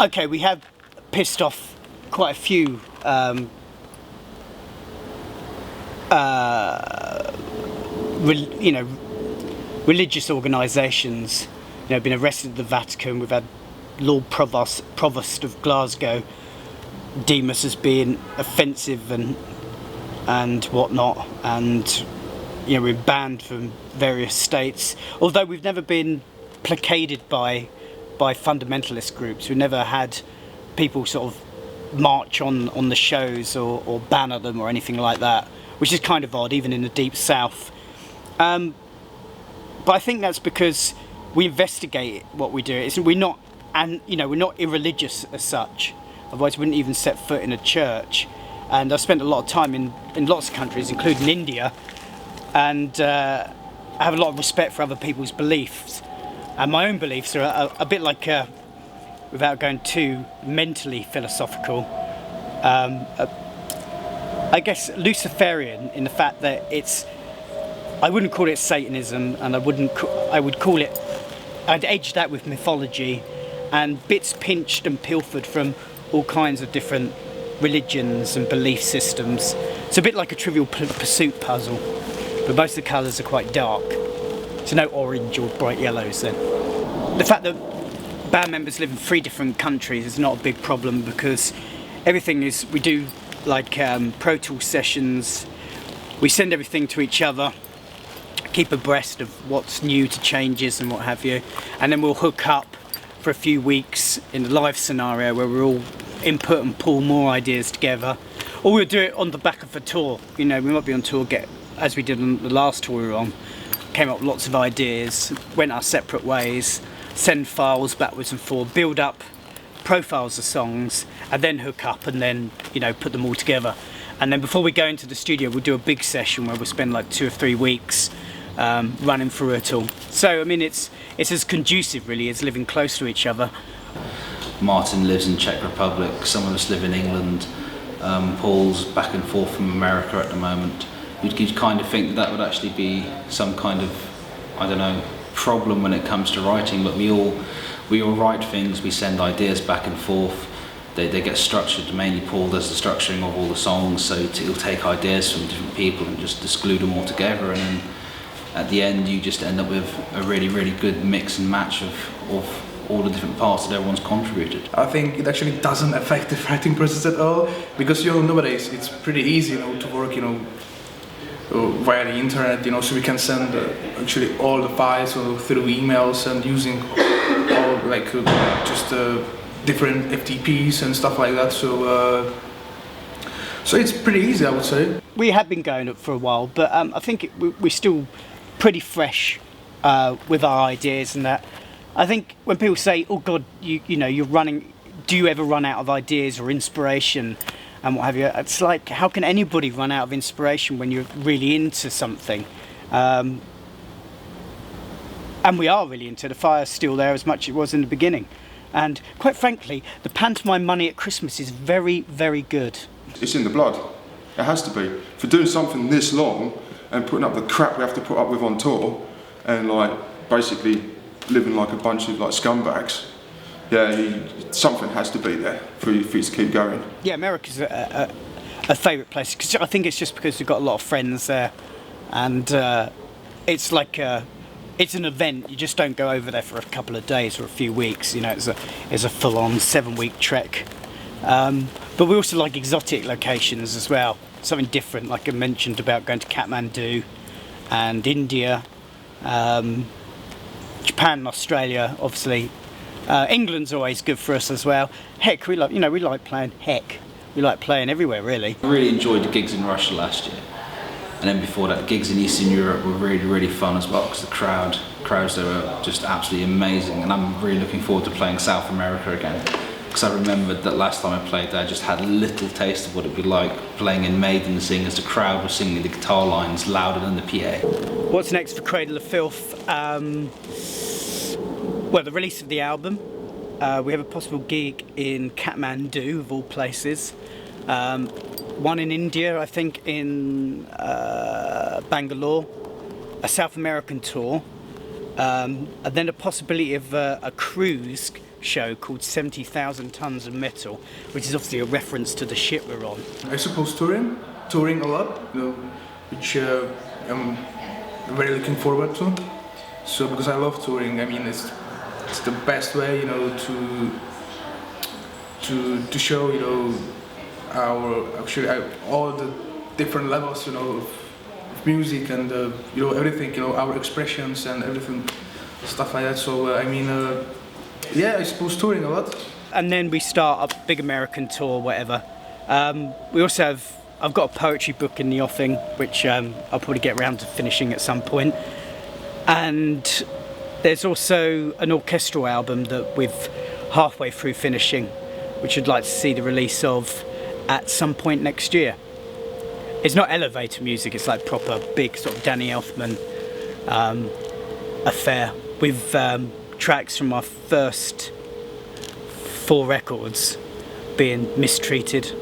Okay, we have pissed off quite a few religious organisations. Been arrested at the Vatican. We've had Lord Provost of Glasgow deem us as being offensive and whatnot, and we're banned from various states. Although we've never been placated by fundamentalist groups. We've never had people sort of march on the shows or banner them or anything like that, which is kind of odd, even in the deep south. But I think that's because we investigate what we do. We're not irreligious as such. Otherwise, we wouldn't even set foot in a church. And I've spent a lot of time in lots of countries, including India, and I have a lot of respect for other people's beliefs. And my own beliefs are a bit like, without going too mentally philosophical, I guess Luciferian, in the fact that I wouldn't call it Satanism, and I'd edge that with mythology and bits pinched and pilfered from all kinds of different religions and belief systems. It's a bit like a Trivial Pursuit puzzle, but most of the colours are quite dark. So no orange or bright yellows then. The fact that band members live in 3 different countries is not a big problem, because everything is, we do like Pro Tools sessions, we send everything to each other, keep abreast of what's new to changes and what have you, and then we'll hook up for a few weeks in a live scenario where we'll all input and pull more ideas together, or we'll do it on the back of a tour. We might be on tour, as we did on the last tour we were on, came up with lots of ideas, went our separate ways, send files backwards and forward, build up profiles of songs, and then hook up and then put them all together. And then before we go into the studio, we'll do a big session where we'll spend like 2 or 3 weeks running through it all. So I mean, it's as conducive really as living close to each other. Martin lives in Czech Republic, some of us live in England, Paul's back and forth from America at the moment. You'd kind of think that would actually be some kind of, I don't know, problem when it comes to writing, but we all write things, we send ideas back and forth. They get structured. Mainly Paul does the structuring of all the songs, so he'll take ideas from different people and just glue them all together, and then at the end you just end up with a really, really good mix and match of all the different parts that everyone's contributed. I think it actually doesn't affect the writing process at all, because nowadays it's pretty easy to work via the internet, so we can send actually all the files through emails and using all different FTPs and stuff like that. So it's pretty easy, I would say. We have been going up for a while, but I think we're still pretty fresh with our ideas and that. I think when people say, "Oh God, you're running," do you ever run out of ideas or inspiration and what have you? It's like, how can anybody run out of inspiration when you're really into something? And we are really into the fire's still there as much as it was in the beginning. And quite frankly, the pantomime Money at Christmas is very, very good. It's in the blood. It has to be. For doing something this long and putting up the crap we have to put up with on tour, and basically living like a bunch of scumbags, something has to be there for you to keep going. Yeah, America's a favourite place, because I think it's just because we've got a lot of friends there, and it's like it's an event. You just don't go over there for a couple of days or a few weeks. It's a full-on 7-week trek. But we also like exotic locations as well, something different, like I mentioned about going to Kathmandu and India, Japan and Australia, obviously. England's always good for us as well. Heck, we like playing. We like playing everywhere, really. I really enjoyed the gigs in Russia last year, and then before that, the gigs in Eastern Europe were really, really fun as well, because the crowds there were just absolutely amazing, and I'm really looking forward to playing South America again, because I remembered that last time I played there, I just had a little taste of what it'd be like playing in Maiden, seeing as the crowd was singing the guitar lines louder than the PA. What's next for Cradle of Filth? Well, the release of the album. We have a possible gig in Kathmandu, of all places. One in India, I think in Bangalore. A South American tour. And then a possibility of a cruise show called 70,000 Tons of Metal, which is obviously a reference to the ship we're on. I suppose touring a lot, which I'm very looking forward to. So because I love touring, I mean it's the best way, to show, all the different levels, of music and everything, our expressions and everything, stuff like that. So yeah, I suppose touring a lot. And then we start a big American tour, whatever. We also I've got a poetry book in the offing, which I'll probably get around to finishing at some point. And there's also an orchestral album that we're halfway through finishing, which I'd like to see the release of at some point next year. It's not elevator music, it's like proper big sort of Danny Elfman affair with tracks from our first 4 records being mistreated